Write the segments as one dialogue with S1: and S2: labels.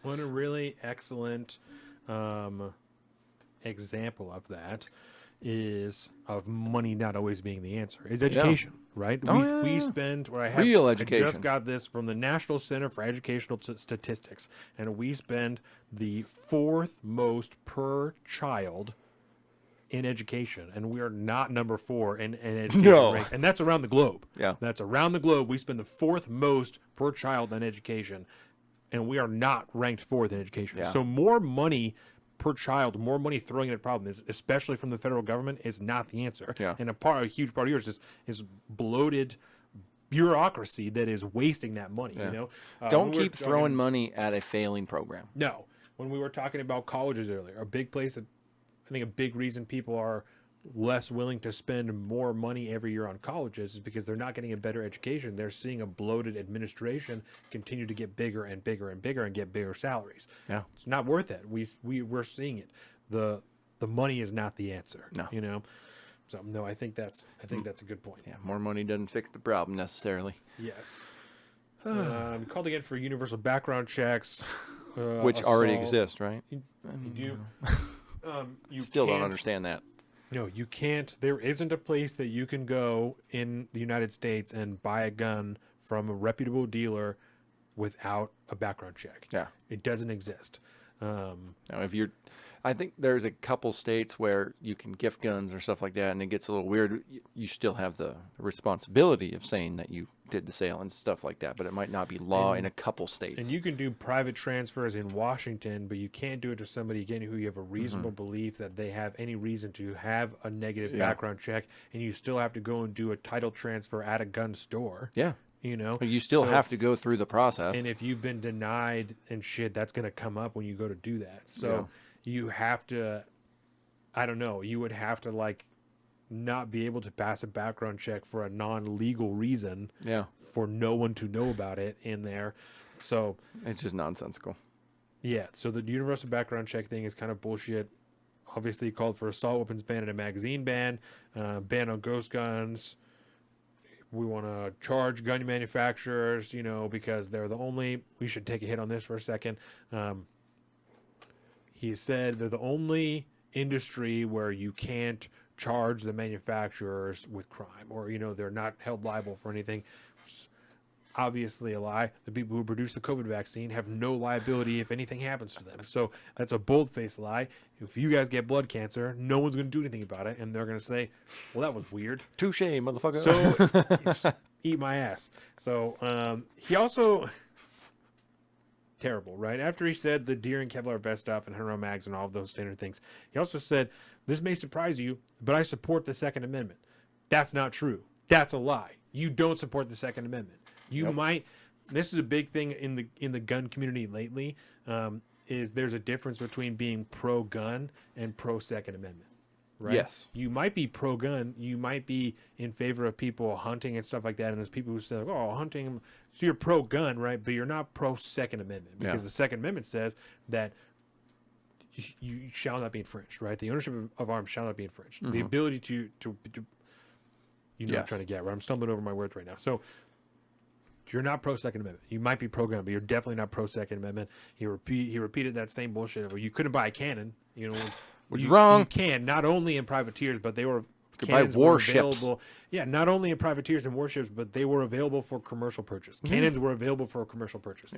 S1: One really excellent example of that is of money not always being the answer is education, right? We spend
S2: Real education.
S1: I just got this from the National Center for Educational Statistics, and we spend the fourth most per child in education, and we are not number 4 in education rank, and that's around the globe.
S2: Yeah.
S1: That's around the globe. We spend the fourth most per child in education, and we are not ranked 4th in education.
S2: Yeah.
S1: So more money per child, more money throwing at a problem, is, especially from the federal government, is not the answer.
S2: Yeah.
S1: And a huge part of yours is bloated bureaucracy that is wasting that money.
S2: Yeah.
S1: You know,
S2: Don't keep throwing money at a failing program.
S1: No, when we were talking about colleges earlier, a big place that I think a big reason people are less willing to spend more money every year on colleges is because they're not getting a better education. They're seeing a bloated administration continue to get bigger and bigger and bigger and get bigger salaries.
S2: Yeah.
S1: It's not worth it. We're seeing it. The money is not the answer.
S2: No.
S1: You know? So no, I think that's a good point.
S2: Yeah, more money doesn't fix the problem necessarily.
S1: Yes. Called again for universal background checks.
S2: Which already exist, right?
S1: You do. You
S2: Still don't
S1: can't-
S2: understand that.
S1: No, you can't. There isn't a place that you can go in the United States and buy a gun from a reputable dealer without a background check.
S2: Yeah.
S1: It doesn't exist.
S2: Now, I think there's a couple states where you can gift guns or stuff like that, and it gets a little weird. You still have the responsibility of saying that you did the sale and stuff like that, but it might not be law in a couple states.
S1: And you can do private transfers in Washington, but you can't do it to somebody, again, who you have a reasonable belief that they have any reason to have a negative background check, and you still have to go and do a title transfer at a gun store.
S2: Yeah.
S1: You know?
S2: You still have to go through the process.
S1: And if you've been denied and shit, that's going to come up when you go to do that. So you have to, I don't know, you would have to like not be able to pass a background check for a non-legal reason for no one to know about it in there. So
S2: it's just nonsensical.
S1: Yeah. So the universal background check thing is kind of bullshit. Obviously called for assault weapons ban and a magazine ban, ban on ghost guns. We want to charge gun manufacturers, you know, because they're the only, we should take a hit on this for a second. He said they're the only industry where you can't charge the manufacturers with crime, or, you know, they're not held liable for anything. Obviously a lie. The people who produce the COVID vaccine have no liability if anything happens to them. So that's a bold-faced lie. If you guys get blood cancer, no one's going to do anything about it, and they're going to say, well, that was weird.
S2: Touche, motherfucker.
S1: So eat my ass. So he also... Terrible, right? After he said the deer and Kevlar vest stuff and Hunter mags and all of those standard things, he also said, this may surprise you, but I support the Second Amendment. That's not true. That's a lie. You don't support the Second Amendment. You might. This is a big thing in the gun community lately. Is there's a difference between being pro-gun and pro-Second Amendment, right?
S2: Yes.
S1: You might be pro-gun. You might be in favor of people hunting and stuff like that. And there's people who say, "Oh, hunting." So you're pro-gun, right? But you're not pro-Second Amendment, because the Second Amendment says that you shall not be infringed, right? The ownership of arms shall not be infringed. The ability to you know what I'm trying to get, right? I'm stumbling over my words right now. So you're not pro-Second Amendment. You might be pro-gun, but you're definitely not pro-Second Amendment. He repeated that same bullshit of, you couldn't buy a cannon, you know.
S2: Which is wrong.
S1: You can, not only in privateers, but they were...
S2: Could buy warships.
S1: Yeah, not only in privateers and warships, but they were available for commercial purchase. Cannons were available for commercial purchase.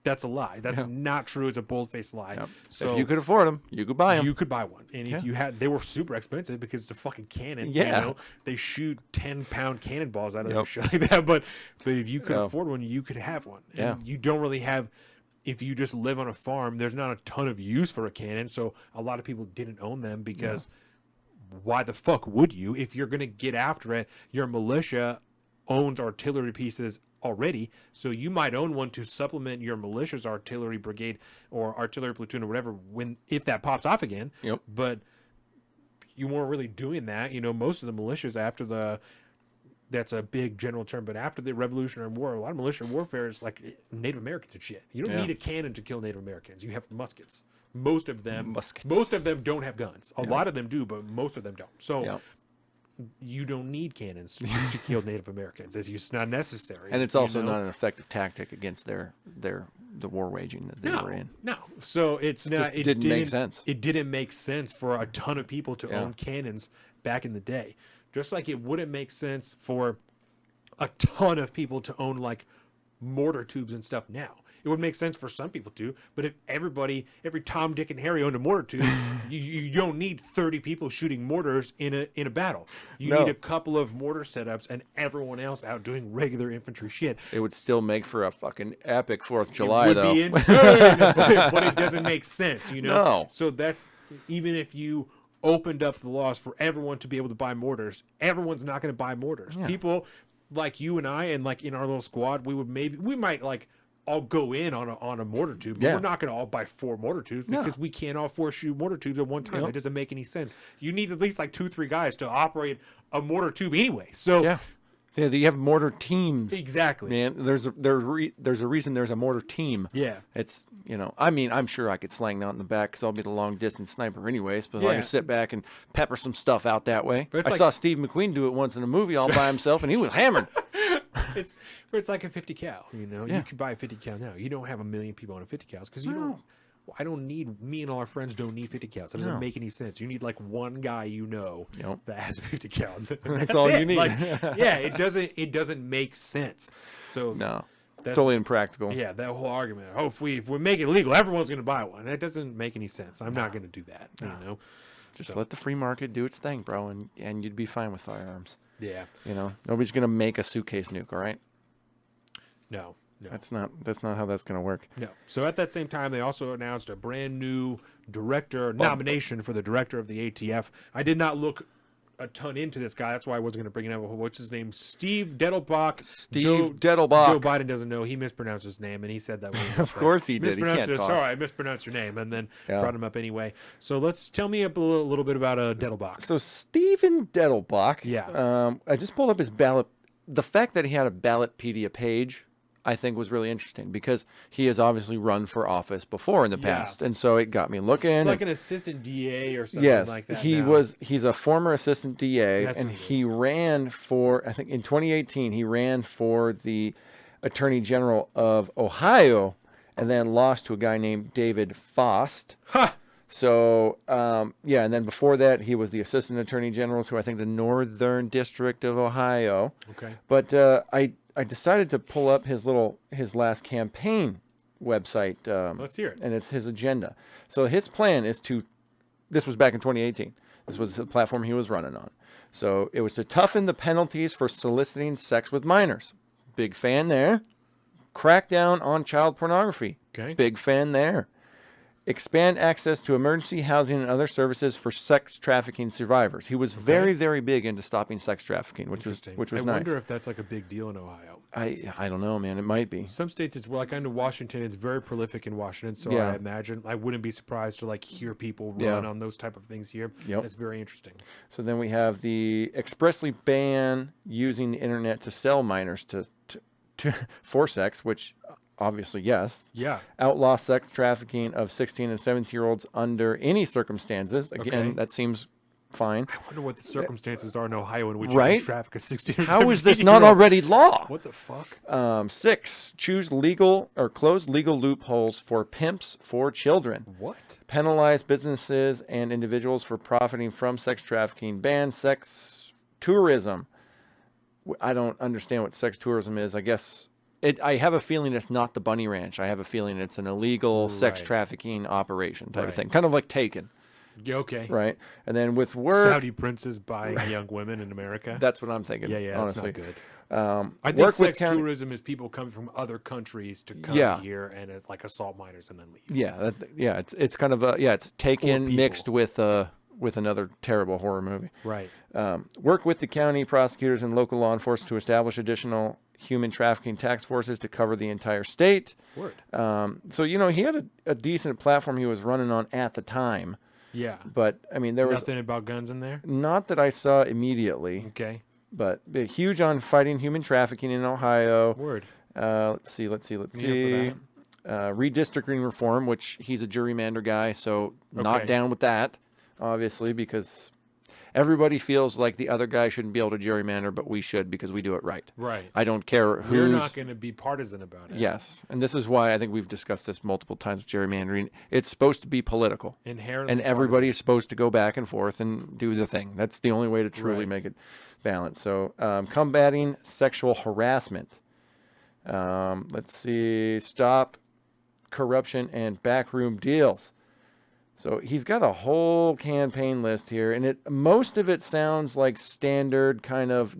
S1: That's a lie. That's not true. It's a bold-faced lie. So
S2: if you could afford them, you could buy them.
S1: You could buy one. And if you had, they were super expensive because it's a fucking cannon.
S2: Yeah.
S1: You know? They shoot 10-pound cannonballs out of them, shit like that. But if you could afford one, you could have one. And you don't really have, if you just live on a farm, there's not a ton of use for a cannon. So a lot of people didn't own them because why the fuck would you? If you're going to get after it, your militia owns artillery pieces already, so you might own one to supplement your militia's artillery brigade or artillery platoon or whatever if that pops off again. But you weren't really doing that. You know, most of the militias that's a big general term, but after the Revolutionary War, a lot of militia warfare is like Native Americans and shit. You don't need a cannon to kill Native Americans. You have muskets. Most of them don't have guns. A lot of them do, but most of them don't. So you don't need cannons to kill Native Americans. It's not necessary.
S2: And it's also not an effective tactic against their the war waging that they were in.
S1: No. So it's not. It
S2: didn't make sense.
S1: It didn't make sense for a ton of people to own cannons back in the day. Just like it wouldn't make sense for a ton of people to own like mortar tubes and stuff now. It would make sense for some people to, but if every Tom, Dick, and Harry owned a mortar tube, you don't need 30 people shooting mortars in a battle. You need a couple of mortar setups and everyone else out doing regular infantry shit.
S2: It would still make for a fucking epic 4th of July, though.
S1: It would be insane, but it doesn't make sense, you know?
S2: No.
S1: So that's, even if you opened up the laws for everyone to be able to buy mortars, everyone's not going to buy mortars. Yeah. People like you and I, and like in our little squad, we might like all go in on a mortar tube, but we're not going to all buy 4 mortar tubes because we can't all 4 shoot mortar tubes at one time. It doesn't make any sense. You need at least like 2-3 guys to operate a mortar tube anyway. So
S2: yeah, you have mortar teams.
S1: Exactly,
S2: man. There's a reason there's a mortar team.
S1: Yeah,
S2: it's, you know, I mean, I'm sure I could slang out in the back because I'll be the long distance sniper anyways, but I can sit back and pepper some stuff out that way. I saw Steve McQueen do it once in a movie all by himself, and he was hammered.
S1: It's like a 50 cal, you know. You can buy a 50 cal now. You don't have a million people on a 50 cals because you don't. I don't need, me and all our friends don't need 50 cals. That doesn't make any sense. You need like one guy that has a 50 cal.
S2: That's all you need.
S1: Like, it doesn't make sense. So
S2: no, it's totally impractical.
S1: Yeah, that whole argument. Oh, if we make it legal, everyone's going to buy one. That doesn't make any sense. I'm not going to do that. You know,
S2: just let the free market do its thing, bro, and you'd be fine with firearms.
S1: Yeah,
S2: you know, nobody's going to make a suitcase nuke. All right.
S1: No.
S2: That's not how that's going to work.
S1: No. So at that same time, they also announced a brand new director nomination for the director of the ATF. I did not look a ton into this guy. That's why I wasn't going to bring it up. What's his name? Steve Dettelbach.
S2: Dettelbach.
S1: Joe Biden doesn't know. He mispronounced his name, and he said that.
S2: Of course he did. He can't talk.
S1: Sorry, I mispronounced your name, and then brought him up anyway. So tell me a little bit about Dettelbach.
S2: So Stephen Dettelbach.
S1: Yeah.
S2: I just pulled up his ballot. The fact that he had a Ballotpedia page, I think, was really interesting because he has obviously run for office before in the past, and so it got me looking.
S1: He's like an assistant DA or something like that.
S2: He's a former assistant DA, and he ran for, I think in 2018, he ran for the Attorney General of Ohio, and then lost to a guy named David Faust.
S1: Ha!
S2: So, and then before that, he was the assistant attorney general to, I think, the Northern District of Ohio.
S1: Okay.
S2: But I decided to pull up his last campaign website.
S1: Let's hear it.
S2: And it's his agenda. So his plan is this was back in 2018. This was the platform he was running on. So it was to toughen the penalties for soliciting sex with minors. Big fan there. Crack down on child pornography.
S1: Okay.
S2: Big fan there. Expand access to emergency housing and other services for sex trafficking survivors. He was very, very big into stopping sex trafficking, which was nice.
S1: I wonder if that's like a big deal in Ohio.
S2: I don't know, man. It might be.
S1: Some states, it's like I know Washington. It's very prolific in Washington, so I imagine I wouldn't be surprised to like hear people run on those type of things here.
S2: Yep.
S1: It's very interesting.
S2: So then we have the expressly ban using the internet to sell minors for sex, which. Obviously, yes.
S1: Yeah.
S2: Outlaw sex trafficking of 16 and 17-year-olds under any circumstances. Again, that seems fine.
S1: I wonder what the circumstances are in Ohio in which you can traffic a 16 or 17-year-old.
S2: How is this not already law?
S1: What the fuck?
S2: 6, choose legal or close legal loopholes for pimps for children.
S1: What?
S2: Penalize businesses and individuals for profiting from sex trafficking. Ban sex tourism. I don't understand what sex tourism is. I guess... I have a feeling it's not the Bunny Ranch. I have a feeling it's an illegal sex trafficking operation type of thing. Kind of like Taken.
S1: Yeah, okay.
S2: Right. And then with work...
S1: Saudi princes buying young women in America.
S2: That's what I'm thinking.
S1: Yeah,
S2: honestly.
S1: That's not good. I think sex tourism is people coming from other countries to come here and it's like assault minors and then leave.
S2: Yeah, it's kind of it's Taken mixed with another terrible horror movie.
S1: Right.
S2: Work with the county prosecutors and local law enforcement to establish additional human trafficking task forces to cover the entire state.
S1: Word.
S2: So, he had a decent platform he was running on at the time.
S1: Yeah.
S2: But, I mean, there was...
S1: Nothing about guns in there?
S2: Not that I saw immediately.
S1: Okay.
S2: But huge on fighting human trafficking in Ohio.
S1: Word.
S2: Let's see. Redistricting reform, which he's a gerrymander guy, so not down with that, obviously, because... everybody feels like the other guy shouldn't be able to gerrymander, but we should because we do it right.
S1: Right.
S2: I don't care who's...
S1: We're not going to be partisan about it.
S2: Yes. And this is why I think we've discussed this multiple times with gerrymandering. It's supposed to be political.
S1: Inherently.
S2: And everybody is supposed to go back and forth and do the thing. That's the only way to truly make it balanced. So combating sexual harassment. Let's see. Stop corruption and backroom deals. So he's got a whole campaign list here, and most of it sounds like standard kind of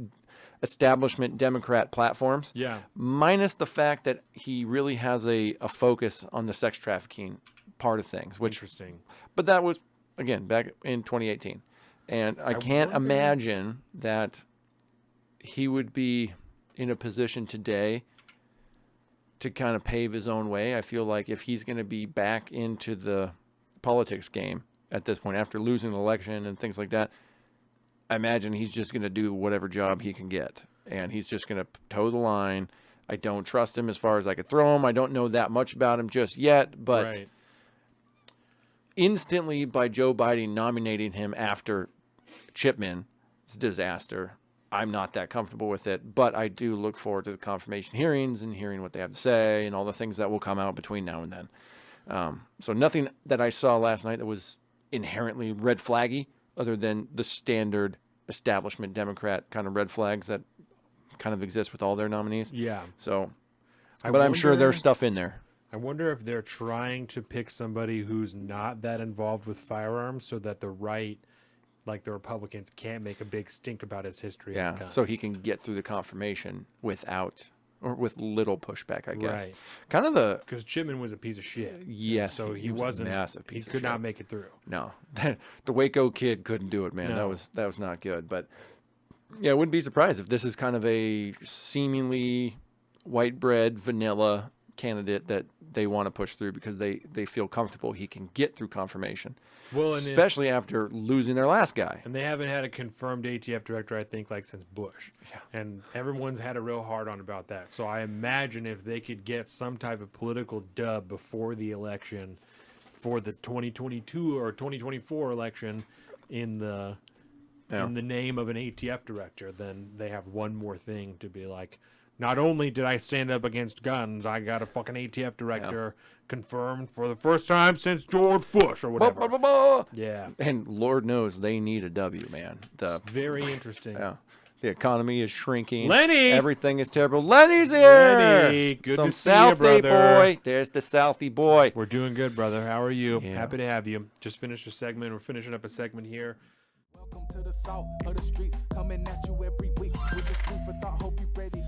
S2: establishment Democrat platforms.
S1: Yeah.
S2: Minus the fact that he really has a focus on the sex trafficking part of things. Which,
S1: interesting.
S2: But that was, again, back in 2018. And I can't imagine that he would be in a position today to kind of pave his own way. I feel like if he's going to be back into the politics game at this point, after losing the election and things like that, I imagine he's just going to do whatever job he can get. And he's just going to toe the line. I don't trust him as far as I could throw him. I don't know that much about him just yet, but instantly by Joe Biden nominating him after Chipman's disaster, I'm not that comfortable with it, but I do look forward to the confirmation hearings and hearing what they have to say and all the things that will come out between now and then. So nothing that I saw last night that was inherently red flaggy other than the standard establishment Democrat kind of red flags that kind of exist with all their nominees.
S1: Yeah.
S2: So, but I'm sure there's stuff in there.
S1: I wonder if they're trying to pick somebody who's not that involved with firearms so that the right, like the Republicans, can't make a big stink about his history.
S2: Yeah, so he can get through the confirmation without, or with little pushback, I guess.
S1: Right.
S2: Kind of the...
S1: Because Chipman was a piece of shit.
S2: Yes.
S1: So he wasn't...
S2: a massive piece
S1: he
S2: of
S1: could
S2: shit.
S1: not make it through.
S2: No. The Waco kid couldn't do it, man.
S1: No.
S2: That was not good. But, yeah, I wouldn't be surprised if this is kind of a seemingly white bread, vanilla candidate that they want to push through because they feel comfortable he can get through confirmation. Well, especially after losing their last guy.
S1: And they haven't had a confirmed ATF director, I think, like since Bush.
S2: Yeah.
S1: And everyone's had a real hard on about that. So I imagine if they could get some type of political dub before the election for the 2022 or 2024 election in the name of an ATF director, then they have one more thing to be like, not only did I stand up against guns, I got a fucking ATF director confirmed for the first time since George Bush or whatever. Yeah.
S2: And Lord knows they need a W, man.
S1: It's very interesting.
S2: Yeah. The economy is shrinking.
S1: Lenny!
S2: Everything is terrible. Lenny's here!
S1: Lenny, good to see you,
S2: Southie
S1: brother.
S2: boy. There's the Southie boy.
S1: We're doing good, brother. How are you?
S2: Yeah.
S1: Happy to have you. Just finished a segment. We're finishing up a segment here.
S3: Welcome to the south of the streets, coming at you every week with this food for thought. Hope you ready.